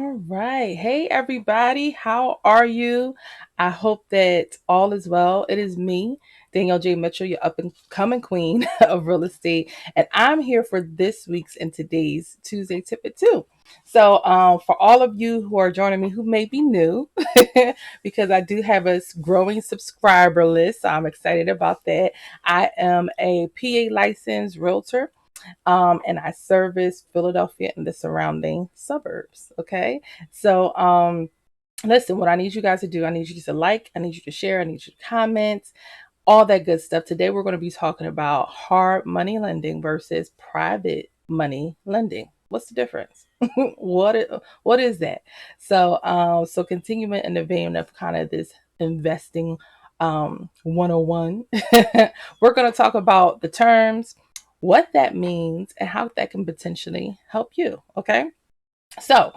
All right. Hey, everybody. How are you? I hope that all is well. It is me, Danielle J. Mitchell, your up and coming queen of real estate. And I'm here for this week's and today's Tuesday Tip It Too. So, for all of you who are joining me who may be new, because I do have a growing subscriber list, so I'm excited about that. I am a PA licensed realtor, and I service Philadelphia and the surrounding suburbs. Okay. So, listen, what I need you guys to do, I need you to like, I need you to share, I need you to comment, all that good stuff. Today, we're going to be talking about hard money lending versus private money lending. What's the difference? What is that? So continuing in the vein of kind of this investing 101, we're going to talk about the terms, what that means, and how that can potentially help you. Okay. So,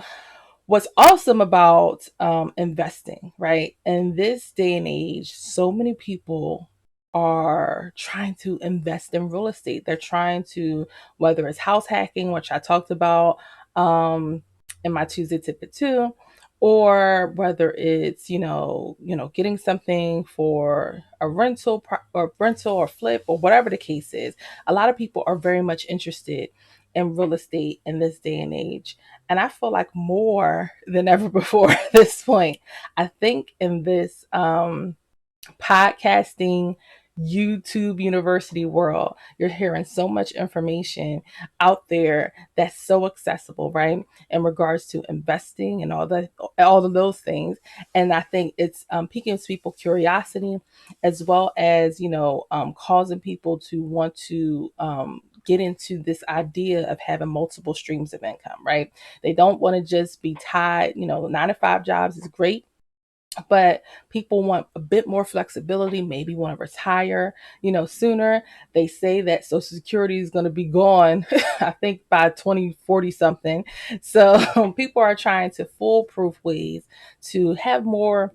what's awesome about investing, right? In this day and age, so many people are trying to invest in real estate. They're trying to, whether it's house hacking, which I talked about um, in my Tuesday Tip It Too, or whether it's getting something for a rental or flip or whatever the case is. A lot of people are very much interested in real estate in this day and age. And I feel like more than ever before at this point. I think in this podcasting, YouTube university world, you're hearing so much information out there that's so accessible, right? In regards to investing and all of those things. And I think it's piquing people's curiosity, as well as causing people to want to get into this idea of having multiple streams of income, right? They don't want to just be tied, 9 to 5 jobs is great, but people want a bit more flexibility, maybe want to retire, sooner. They say that Social Security is going to be gone, I think by 2040 something. So people are trying to foolproof ways to have more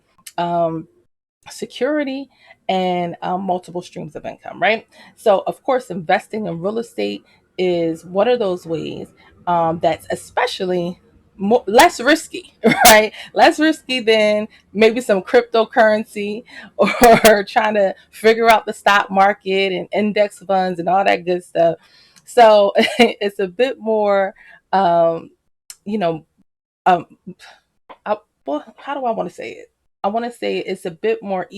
security and multiple streams of income, right? So, of course, investing in real estate is one of those ways that's especially less risky, right? Less risky than maybe some cryptocurrency or trying to figure out the stock market and index funds and all that good stuff. So, it's a bit more, you know, um, well, how do I want to say it? I want to say it's a bit more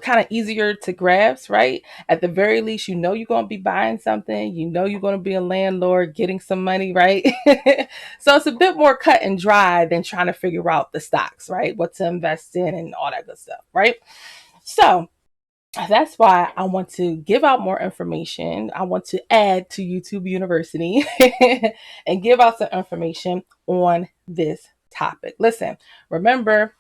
kind of easier to grasp, right? At the very least, you're going to be buying something, you're going to be a landlord getting some money, right? So it's a bit more cut and dry than trying to figure out the stocks, right? What to invest in and all that good stuff, right? So that's why I want to give out more information. I want to add to YouTube University and give out some information on this topic. Listen, remember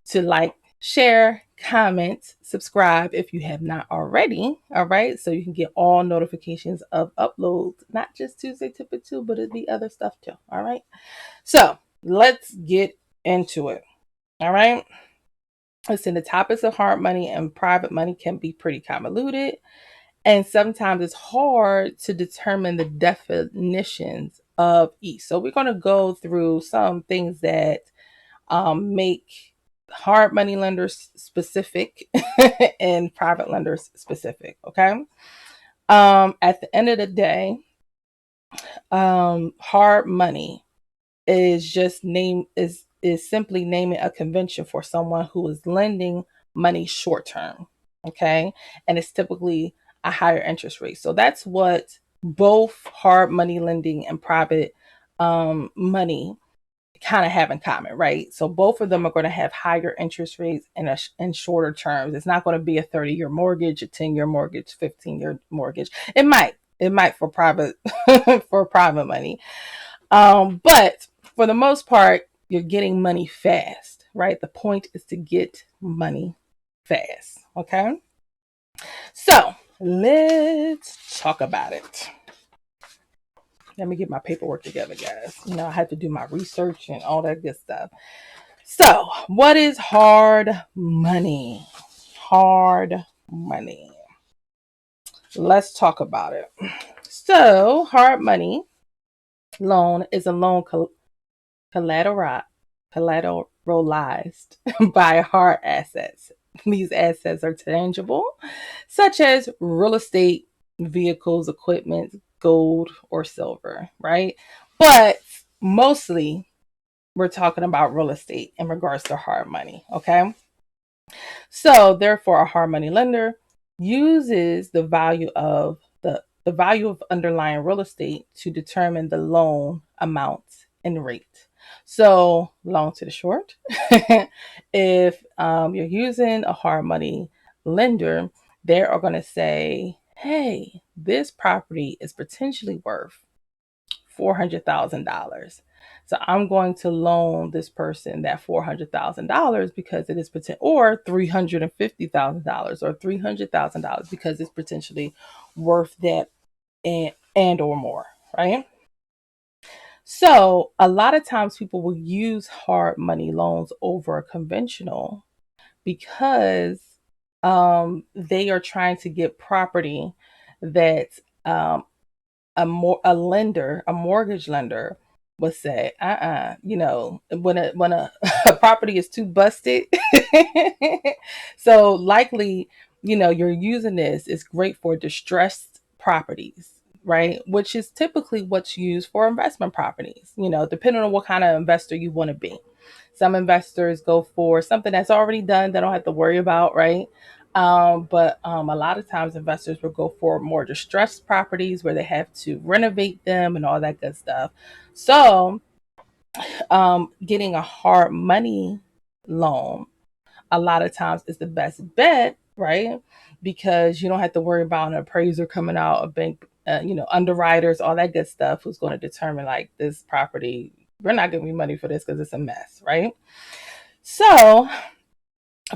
to like, share, comment, subscribe if you have not already. All right. So you can get all notifications of uploads, not just Tuesday Tip It Too, but it'll be other stuff too. All right. So let's get into it. All right. Listen, the topics of hard money and private money can be pretty convoluted, and sometimes it's hard to determine the definitions of each. So we're going to go through some things that make hard money lenders specific and private lenders specific. Okay. At the end of the day, hard money is simply naming a convention for someone who is lending money short term. Okay. And it's typically a higher interest rate. So that's what both hard money lending and private money kind of have in common, right? So both of them are going to have higher interest rates in shorter terms. It's not going to be a 30-year mortgage, a 10-year mortgage, 15-year mortgage. It might for private for private money. But for the most part, you're getting money fast, right? The point is to get money fast. Okay. So let's talk about it. Let me get my paperwork together, guys. I had to do my research and all that good stuff. So, what is hard money? Hard money. Let's talk about it. So, hard money loan is a loan collateralized. collateralized by hard assets. These assets are tangible, such as real estate, vehicles, equipment, gold, or silver, right? But mostly we're talking about real estate in regards to hard money, okay? So therefore, a hard money lender uses the value of underlying real estate to determine the loan amount and rate. So long to the short, if you're using a hard money lender, they are going to say, hey, this property is potentially worth $400,000. So I'm going to loan this person that $400,000 because it is or $350,000 or $300,000 because it's potentially worth that and or more, right? So a lot of times people will use hard money loans over conventional because they are trying to get property that um, a lender, a mortgage lender would say, when a, a property is too busted, so likely, you're using this. It's great for distressed properties, right? Which is typically what's used for investment properties, depending on what kind of investor you want to be. Some investors go for something that's already done, they don't have to worry about, right? But a lot of times investors will go for more distressed properties where they have to renovate them and all that good stuff. So, getting a hard money loan a lot of times is the best bet, right? Because you don't have to worry about an appraiser coming out, a bank, underwriters, all that good stuff, who's going to determine like this property, we're not giving you money for this because it's a mess, right? So,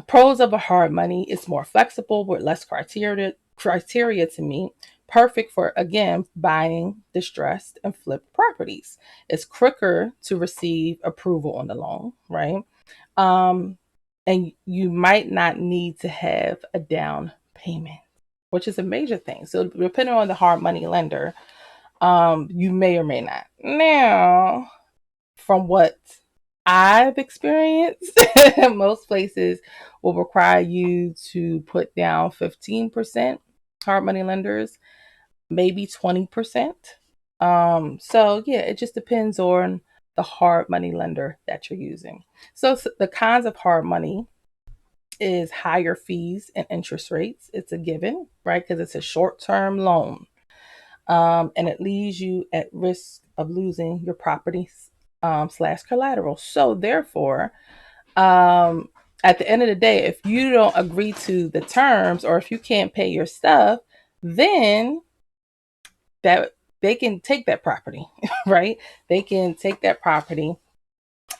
pros of a hard money is more flexible with less criteria to meet. Perfect for again buying distressed and flipped properties. It's quicker to receive approval on the loan, right? Um, and you might not need to have a down payment, which is a major thing. So depending on the hard money lender, you may or may not. Now, from what I've experienced, most places will require you to put down 15%, hard money lenders, maybe 20%. So yeah, it just depends on the hard money lender that you're using. So the kinds of hard money is higher fees and interest rates. It's a given, right? Because it's a short-term loan. And it leaves you at risk of losing your property slash collateral. So therefore, at the end of the day, if you don't agree to the terms or if you can't pay your stuff, then that they can take that property, right? They can take that property.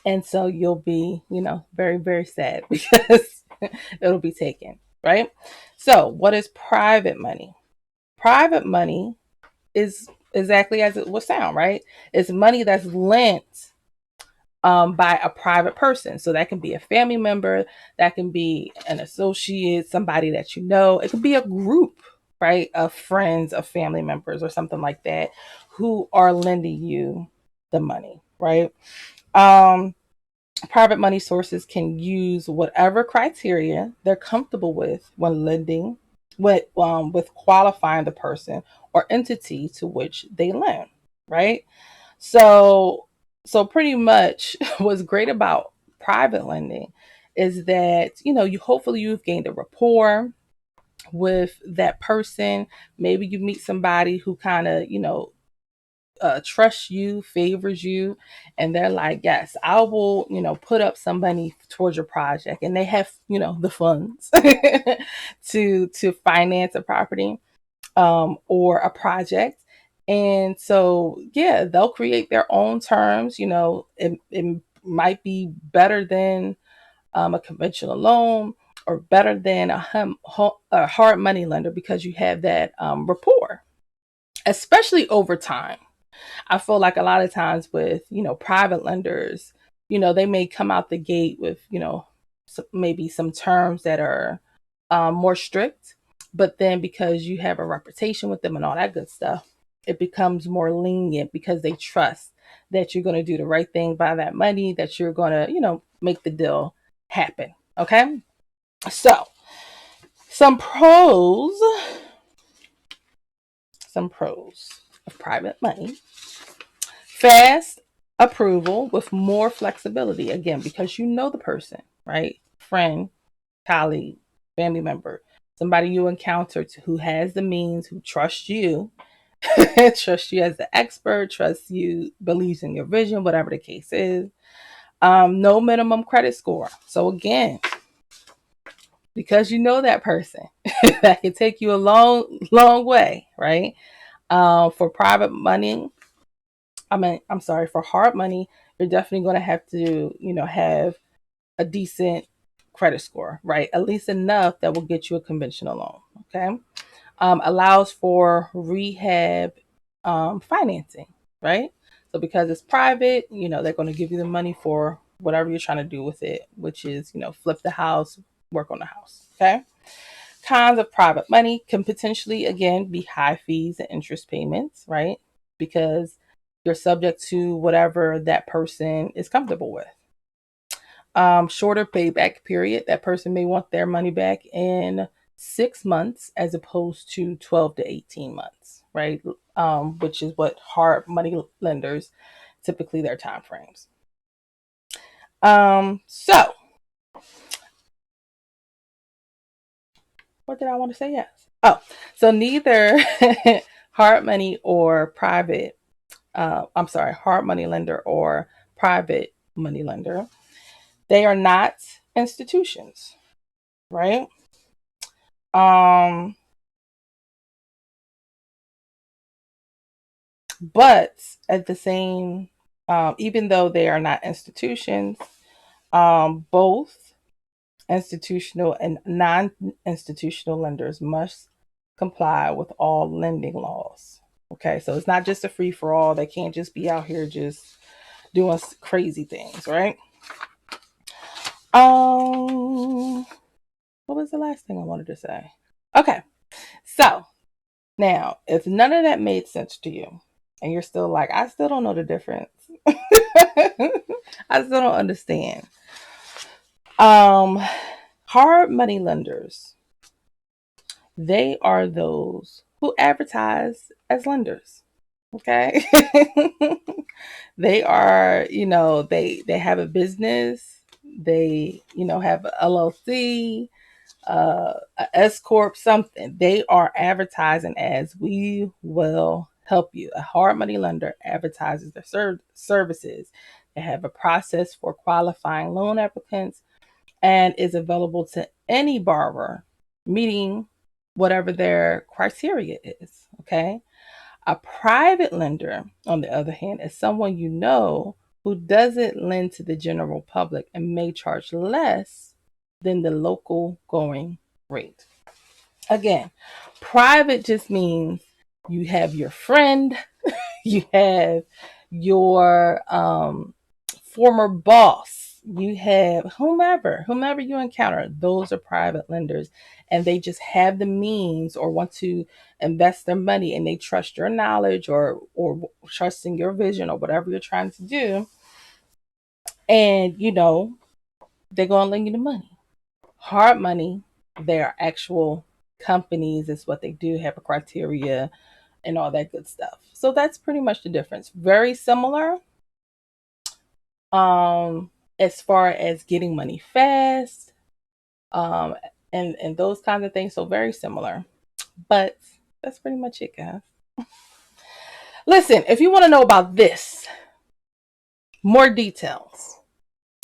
And so you'll be, very, very sad because it'll be taken, right? So what is private money? Private money is exactly as it would sound, right? It's money that's lent by a private person. So that can be a family member, that can be an associate, somebody that you know. It could be a group, right, of friends, of family members, or something like that, who are lending you the money, right? Um, Private money sources can use whatever criteria they're comfortable with when lending, with qualifying the person or entity to which they lend, right? So, so pretty much what's great about private lending is that, you hopefully you've gained a rapport with that person. Maybe you meet somebody who kind of, trusts you, favors you, and they're like, yes, I will, put up some money towards your project, and they have, the funds to finance a property or a project. And so, yeah, they'll create their own terms. It might be better than a conventional loan or better than a hard money lender because you have that rapport, especially over time. I feel like a lot of times with, private lenders, they may come out the gate with, maybe some terms that are more strict, but then because you have a reputation with them and all that good stuff, it becomes more lenient because they trust that you're going to do the right thing by that money, that you're going to, make the deal happen. Okay. So some pros, some pros of private money: fast approval with more flexibility. Again, because you know the person, right? Friend, colleague, family member, somebody you encountered who has the means, who trusts you, trusts you as the expert, trusts you, believes in your vision, whatever the case is. No minimum credit score. So again, because you know that person, that can take you a long way, right? For private money, for hard money, you're definitely going to have to, have a decent credit score, right? At least enough that will get you a conventional loan. Okay. Allows for rehab financing, right? So because it's private, they're going to give you the money for whatever you're trying to do with it, which is, flip the house, work on the house. Okay. Cons of private money can potentially, again, be high fees and interest payments, right? Because you're subject to whatever that person is comfortable with. Shorter payback period. That person may want their money back in 6 months as opposed to 12 to 18 months, right? Which is what hard money lenders, typically their time frames. So what did I want to say? Yes. Oh, so neither hard money or private, hard money lender or private money lender, they are not institutions, right? But at the same, even though they are not institutions, both institutional and non-institutional lenders must comply with all lending laws. Okay, so it's not just a free for all. They can't just be out here just doing crazy things, right? What was the last thing I wanted to say? Okay, so now if none of that made sense to you, and you're still like, I still don't know the difference. I still don't understand. Hard money lenders, they are those who advertise as lenders. Okay. They are, they have a business. They, have a LLC, a S corp, something. They are advertising as, we will help you. A hard money lender advertises their services. They have a process for qualifying loan applicants and is available to any borrower meeting whatever their criteria is. Okay. A private lender, on the other hand, is someone who doesn't lend to the general public and may charge less than the local going rate. Again, private just means you have your friend, you have your former boss, you have whomever you encounter. Those are private lenders, and they just have the means or want to invest their money, and they trust your knowledge or trusting your vision or whatever you're trying to do, and they're gonna lend you the money. Hard money, they're actual companies, is what they do, have a criteria and all that good stuff. So that's pretty much the difference. Very similar as far as getting money fast, and those kinds of things. So very similar. But that's pretty much it, guys. Listen, if you want to know about this, more details,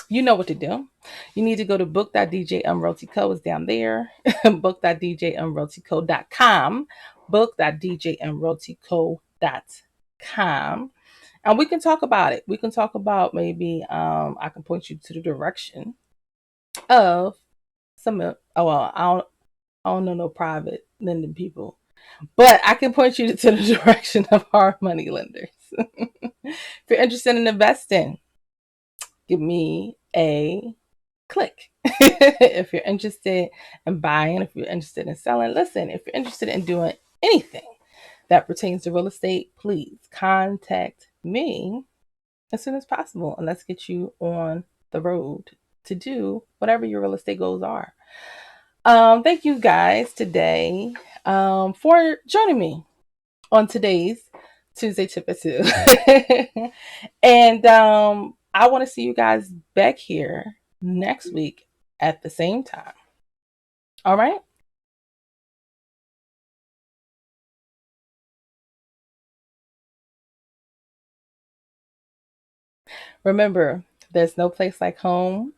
you know what to do. You need to go to book.djmrealtyco. It's down there. book.djmrealtyco.com. book.djmrealtyco.com. And we can talk about it. We can talk about, maybe I can point you to the direction of some, I don't know no private lending people, but I can point you to the direction of hard money lenders. If you're interested in investing, give me a click. If you're interested in buying, if you're interested in selling, listen, if you're interested in doing anything, that pertains to real estate, please contact me as soon as possible, and let's get you on the road to do whatever your real estate goals are. Thank you guys today for joining me on today's Tuesday Tip or Two. And I want to see you guys back here next week at the same time. All right? Remember, there's no place like home.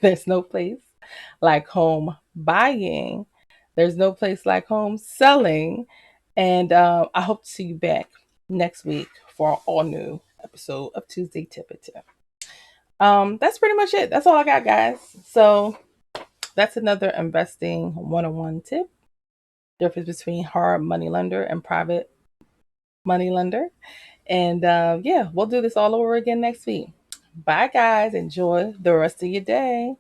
There's no place like home buying. There's no place like home selling. And I hope to see you back next week for our all new episode of Tuesday Tip or Two. That's pretty much it. That's all I got, guys. So that's another investing 101 tip. Difference between hard money lender and private money lender. And yeah, we'll do this all over again next week. Bye, guys. Enjoy the rest of your day.